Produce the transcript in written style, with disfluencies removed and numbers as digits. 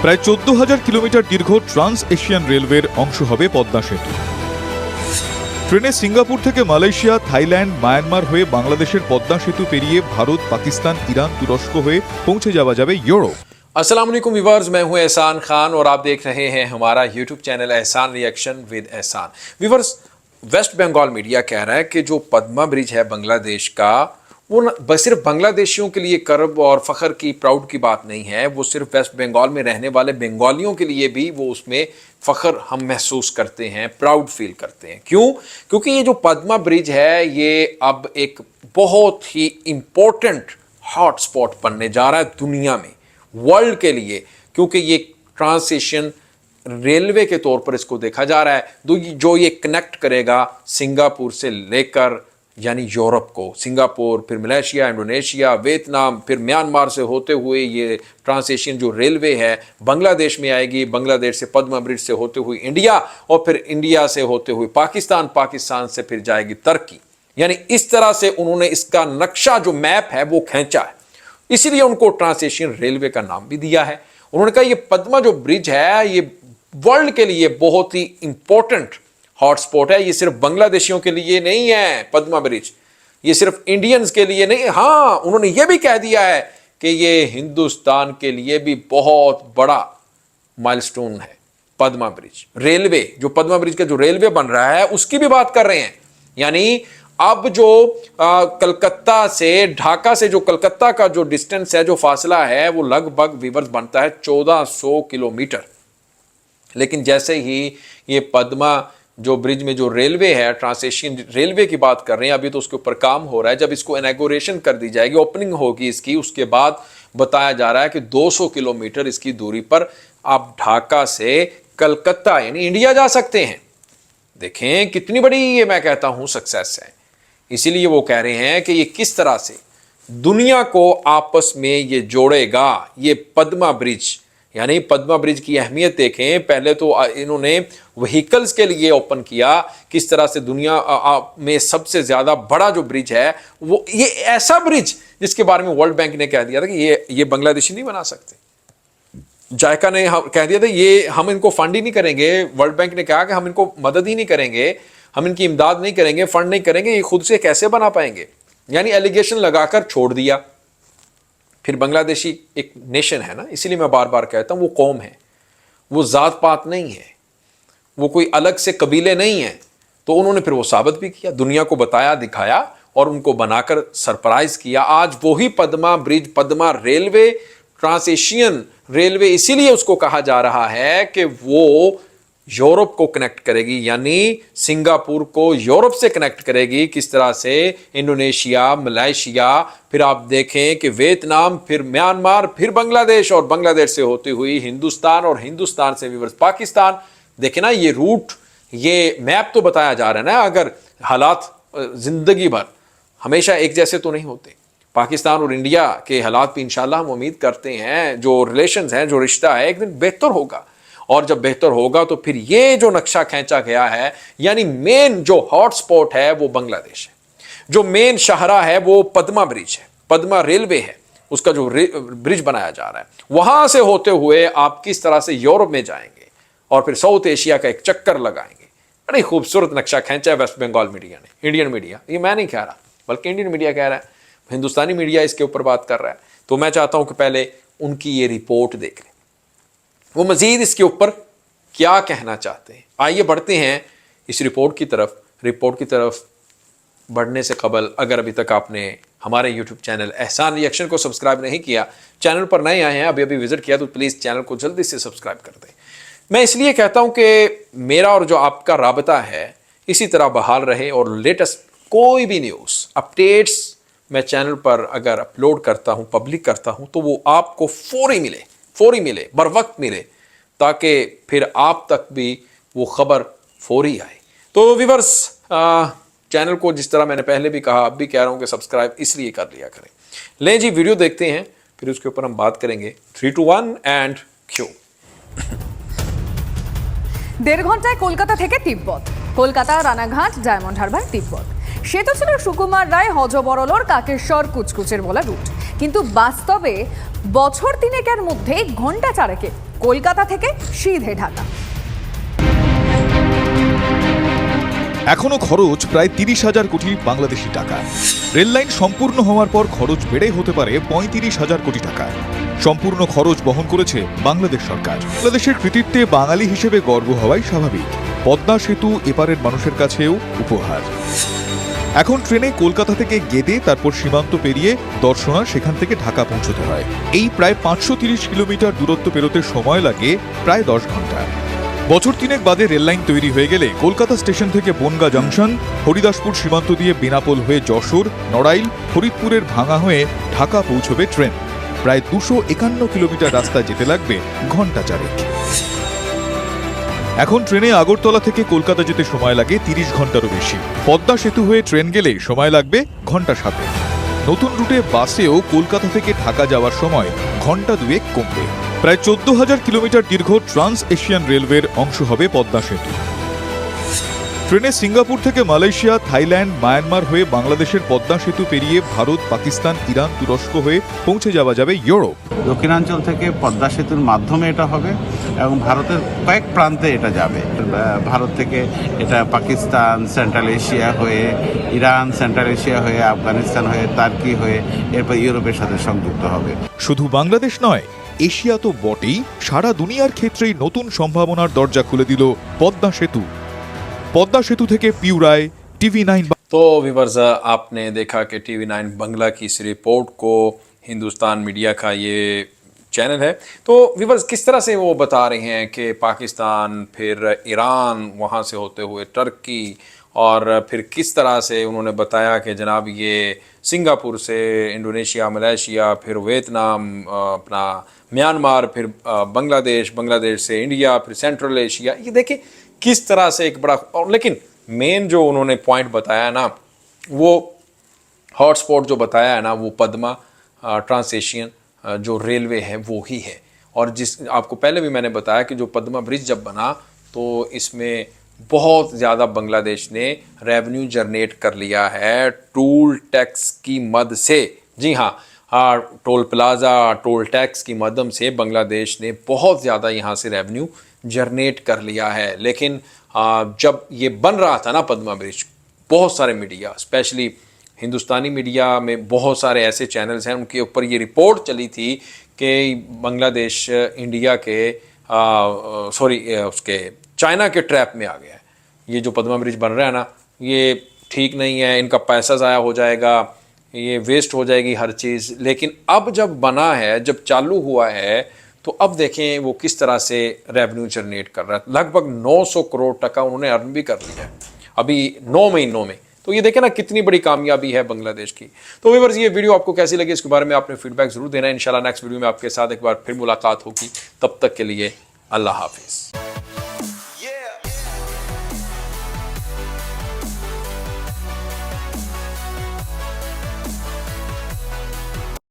প্রায় 14,000 কিলোমিটার দীর্ঘ trans Asian রেলওয়ের অংশ হবে পদ্মা সেতু। ট্রেনে সিঙ্গাপুর থেকে মালয়েশিয়া, থাইল্যান্ড, মায়ানমার হয়ে বাংলাদেশের পদ্মা সেতু পেরিয়ে ভারত, পাকিস্তান, ईरान, तुरस्क হয়ে পৌঁছে যাওয়া যাবে यूरोप। अस्सलाम वालेकुम व्यूअर्स, मैं हूं एहसान खान और आप देख रहे हैं हमारा यूट्यूब चैनल एहसान रिएक्शन विद एहसान। व्यूअर्स, वेस्ट बंगाल मीडिया कह रहा है कि जो पद्मा ब्रिज है बांग्लादेश का, वो सिर्फ बांग्लादेशियों के लिए गर्व और फख्र की, प्राउड की बात नहीं है, वो सिर्फ वेस्ट बंगाल में रहने वाले बंगालियों के लिए भी वो उसमें फ़ख्र हम महसूस करते हैं, प्राउड फील करते हैं। क्यों? क्योंकि ये जो पद्मा ब्रिज है ये अब एक बहुत ही इम्पोर्टेंट हॉट स्पॉट बनने जा रहा है दुनिया में, वर्ल्ड के लिए, क्योंकि ये ट्रांस एशियन रेलवे के तौर पर इसको देखा जा रहा है, जो ये कनेक्ट करेगा सिंगापुर से लेकर यानी यूरोप को, सिंगापुर, फिर मलेशिया, इंडोनेशिया, वियतनाम, फिर म्यांमार से होते हुए ये ट्रांस एशियन जो रेलवे है बांग्लादेश में आएगी, बांग्लादेश से पद्मा ब्रिज से होते हुए इंडिया, और फिर इंडिया से होते हुए पाकिस्तान, पाकिस्तान से फिर जाएगी तुर्की। यानी इस तरह से उन्होंने इसका नक्शा जो मैप है वो खींचा है, इसीलिए उनको ट्रांस एशियन रेलवे का नाम भी दिया है। उन्होंने कहा ये पद्मा जो ब्रिज है ये वर्ल्ड के लिए बहुत ही इंपॉर्टेंट हॉटस्पॉट है। ये सिर्फ बांग्लादेशियों के लिए नहीं है पद्मा ब्रिज, ये सिर्फ इंडियंस के लिए नहीं। हाँ, उन्होंने ये भी कह दिया है कि ये हिंदुस्तान के लिए भी बहुत बड़ा माइलस्टोन है पद्मा ब्रिज। रेलवे, जो पद्मा ब्रिज का जो रेलवे बन रहा है उसकी भी बात कर रहे हैं। यानी अब जो कलकत्ता से, ढाका से जो कलकत्ता का जो डिस्टेंस है, जो फासला है, वो लगभग व्यूअर्स बनता है 1400 किलोमीटर। लेकिन जैसे ही ये पद्मा जो ब्रिज में जो रेलवे है, ट्रांस एशियन रेलवे की बात कर रहे हैं, अभी तो उसके ऊपर काम हो रहा है, जब इसको इनॉग्रेशन कर दी जाएगी, ओपनिंग होगी इसकी, उसके बाद बताया जा रहा है कि 200 किलोमीटर इसकी दूरी पर आप ढाका से कलकत्ता यानी इंडिया जा सकते हैं। देखें कितनी बड़ी ये मैं कहता हूं सक्सेस है। इसीलिए वो कह रहे हैं कि ये किस तरह से दुनिया को आपस में ये जोड़ेगा, ये पद्मा ब्रिज। यानी पद्मा ब्रिज की अहमियत देखें, पहले तो इन्होंने व्हीकल्स के लिए ओपन किया, किस तरह से दुनिया में सबसे ज़्यादा बड़ा जो ब्रिज है वो ये ऐसा ब्रिज जिसके बारे में वर्ल्ड बैंक ने कह दिया था कि ये बांग्लादेशी नहीं बना सकते। जायका ने कह दिया था ये हम इनको फंड ही नहीं करेंगे, वर्ल्ड बैंक ने कहा कि हम इनको मदद ही नहीं करेंगे, हम इनकी इमदाद नहीं करेंगे, फंड नहीं करेंगे, ये खुद से कैसे बना पाएंगे। यानी एलिगेशन लगाकर छोड़ दिया। फिर बांग्लादेशी एक नेशन है ना, इसीलिए मैं बार बार कहता हूं वो कौम है, वो जात पात नहीं है, वो कोई अलग से कबीले नहीं है। तो उन्होंने फिर वो साबित भी किया, दुनिया को बताया, दिखाया और उनको बनाकर सरप्राइज किया। आज वही Padma bridge, Padma railway, trans Asian railway, इसीलिए उसको कहा जा रहा है कि वो यूरोप को कनेक्ट करेगी, यानी सिंगापुर को यूरोप से कनेक्ट करेगी। किस तरह से इंडोनेशिया, मलेशिया, फिर आप देखें कि वियतनाम, फिर म्यांमार, फिर बांग्लादेश, और बांग्लादेश से होती हुई हिंदुस्तान, और हिंदुस्तान से व्यूअर्स पाकिस्तान। देखें ना ये रूट, ये मैप तो बताया जा रहा है ना। अगर हालात जिंदगी भर हमेशा एक जैसे तो नहीं होते, पाकिस्तान और इंडिया के हालात भी इंशाल्लाह हम उम्मीद करते हैं, जो रिलेशंस हैं, जो रिश्ता है, एक दिन बेहतर होगा। और जब बेहतर होगा तो फिर ये जो नक्शा खींचा गया है, यानी मेन जो हॉटस्पॉट है वो बांग्लादेश है, जो मेन शाहरा है वो पद्मा ब्रिज है, पद्मा रेलवे है, उसका जो ब्रिज बनाया जा रहा है, वहां से होते हुए आप किस तरह से यूरोप में जाएंगे और फिर साउथ एशिया का एक चक्कर लगाएंगे। बड़ी खूबसूरत नक्शा खींचा है वेस्ट बंगाल मीडिया ने, इंडियन मीडिया, ये मैं नहीं कह रहा बल्कि इंडियन मीडिया कह रहा है, हिंदुस्तानी मीडिया इसके ऊपर बात कर रहा है। तो मैं चाहता हूं कि पहले उनकी ये रिपोर्ट देख लें, वो मजीद इसके ऊपर क्या कहना चाहते हैं। आइए बढ़ते हैं इस रिपोर्ट की तरफ। रिपोर्ट की तरफ बढ़ने से कबल अगर अभी तक आपने हमारे यूट्यूब चैनल एहसान रिएक्शन को सब्सक्राइब नहीं किया, चैनल पर नए आए हैं, अभी अभी विजिट किया, तो प्लीज़ चैनल को जल्दी से सब्सक्राइब कर दें। मैं इसलिए कहता हूं कि मेरा और जो आपका राबता है इसी तरह बहाल रहे, और लेटेस्ट कोई भी न्यूज़ अपडेट्स मैं चैनल पर अगर अपलोड करता हूं, पब्लिक करता हूं, तो वो आपको फौरी मिले, बर वक्त मिले, ताकि फिर आप तक भी वो खबर फौरी आए। तो व्यूअर्स, चैनल को जिस तरह मैंने पहले भी कहा, अब भी कह रहा हूं कि सब्सक्राइब इसलिए कर लिया करें। लें जी, वीडियो देखते हैं, फिर उसके ऊपर हम बात करेंगे। 3, 2, 1 एंड क्यों। 1.5 ঘন্টায় কলকাতা থেকে তিব্বত, কলকাতা রানাঘাট, ডায়মন্ড হারবার, তিব্বত। সে তো ছিল সুকুমার রায়, হজবরলর, কাকেশ্বর, কুচকুচের বলা রুট। কিন্তু বাস্তবে বছর তিনেকের মধ্যে ঘন্টা চারেকে কলকাতা থেকে সিধে ঢাকা। এখনো খরচ প্রায় 30,000 কোটি বাংলাদেশি টাকা। রেললাইন সম্পূর্ণ হওয়ার পর খরচ বেড়ে হতে পারে 35,000 কোটি টাকা। সম্পূর্ণ খরচ বহন করেছে বাংলাদেশ সরকার। বাংলাদেশের কৃতিত্বে বাঙালি হিসেবে গর্ব হওয়াই স্বাভাবিক। পদ্মা সেতু এপারের মানুষের কাছেও উপহার। এখন ট্রেনে কলকাতা থেকে গেদে, তারপর সীমান্ত পেরিয়ে দর্শনা, সেখান থেকে ঢাকা পৌঁছতে হয়। এই প্রায় 530 কিলোমিটার দূরত্ব পেরোতে সময় লাগে প্রায় 10 ঘন্টা। বছর তিনেক বাদে রেললাইন তৈরি হয়ে গেলে কলকাতা স্টেশন থেকে বনগা জংশন, হরিদাসপুর সীমান্ত দিয়ে বেনাপোল হয়ে যশোর, নড়াইল, ফরিদপুরের ভাঙা হয়ে ঢাকা পৌঁছবে ট্রেন। প্রায় 251 কিলোমিটার রাস্তা যেতে লাগবে ঘন্টা চারেক। এখন ট্রেনে আগরতলা থেকে কলকাতা যেতে সময় লাগে 30 ঘন্টারও বেশি। পদ্মা সেতু হয়ে ট্রেন গেলে সময় লাগবে ঘন্টা 7। নতুন রুটে বাসেও কলকাতা থেকে ঢাকা যাওয়ার সময় ঘন্টা 2 কমবে। প্রায় 14,000 কিলোমিটার দীর্ঘ ট্রান্স এশিয়ান রেলওয়ের অংশ হবে পদ্মা সেতু। ট্রেনে সিঙ্গাপুর থেকে মালয়েশিয়া, থাইল্যান্ড, মায়ানমার হয়ে বাংলাদেশের পদ্মা সেতু পেরিয়ে ভারত, পাকিস্তান, ইরান, তুরস্ক হয়ে পৌঁছে যাওয়া যাবে ইউরোপ। দক্ষিণাঞ্চল থেকে পদ্মা সেতুর মাধ্যমে এটা হবে এবং ভারতের কয়েক প্রান্তে এটা যাবে। ভারত থেকে এটা পাকিস্তান, সেন্ট্রাল এশিয়া হয়ে, ইরান, সেন্ট্রাল এশিয়া হয়ে, আফগানিস্তান হয়ে, তার্কি হয়ে এরপর ইউরোপের সাথে সংযুক্ত হবে। শুধু বাংলাদেশ নয়, এশিয়া তো বটেই, সারা দুনিয়ার ক্ষেত্রেই নতুন সম্ভাবনার দরজা খুলে দিল পদ্মা সেতু। पद्मा सेतु থেকে পিউ রায়, TV9। तो व्यूअर्स, आपने देखा कि TV9 बंगला की इस रिपोर्ट को हिंदुस्तान मीडिया का ये चैनल है। तो व्यूअर्स, किस तरह से वो बता रहे हैं कि पाकिस्तान, फिर ईरान, वहाँ से होते हुए टर्की, और फिर किस तरह से उन्होंने बताया कि जनाब ये सिंगापुर से इंडोनेशिया, मलेशिया, फिर वियतनाम, अपना म्यांमार, फिर बांग्लादेश, बांग्लादेश से इंडिया, फिर सेंट्रल एशिया। ये देखिए किस तरह से एक बड़ा, और लेकिन मेन जो उन्होंने पॉइंट बताया ना, वो हॉटस्पॉट जो बताया है ना, वो पद्मा ट्रांस एशियन जो रेलवे है वो ही है। और जिस आपको पहले भी मैंने बताया कि जो पद्मा ब्रिज जब बना तो इसमें बहुत ज़्यादा बांग्लादेश ने रेवेन्यू जनरेट कर लिया है टोल टैक्स की मद से। जी हाँ, टोल प्लाज़ा, टोल टैक्स की मदम से बांग्लादेश ने बहुत ज़्यादा यहाँ से रेवेन्यू जनरेट कर लिया है। लेकिन जब ये बन रहा था ना पद्मा ब्रिज, बहुत सारे मीडिया, स्पेशली हिंदुस्तानी मीडिया में बहुत सारे ऐसे चैनल्स हैं, उनके ऊपर ये रिपोर्ट चली थी कि बांग्लादेश इंडिया के उसके चाइना के ट्रैप में आ गया है। ये जो पद्मा ब्रिज बन रहा है ना, ये ठीक नहीं है, इनका पैसा ज़ाया हो जाएगा, ये वेस्ट हो जाएगी हर चीज़। लेकिन अब जब बना है, जब चालू हुआ है, तो अब देखें वो किस तरह से रेवेन्यू जनरेट कर रहा है। लगभग 900 करोड़ टका उन्होंने अर्न भी कर लिया है अभी 9 महीनों में। तो ये देखें ना कितनी बड़ी कामयाबी है बांग्लादेश की। तो व्यूअर्स, ये वीडियो आपको कैसी लगी, इसके बारे में आपने फीडबैक जरूर देना है। इंशाल्लाह नेक्स्ट वीडियो में आपके साथ एक बार फिर मुलाकात होगी। तब तक के लिए अल्लाह हाफिज़।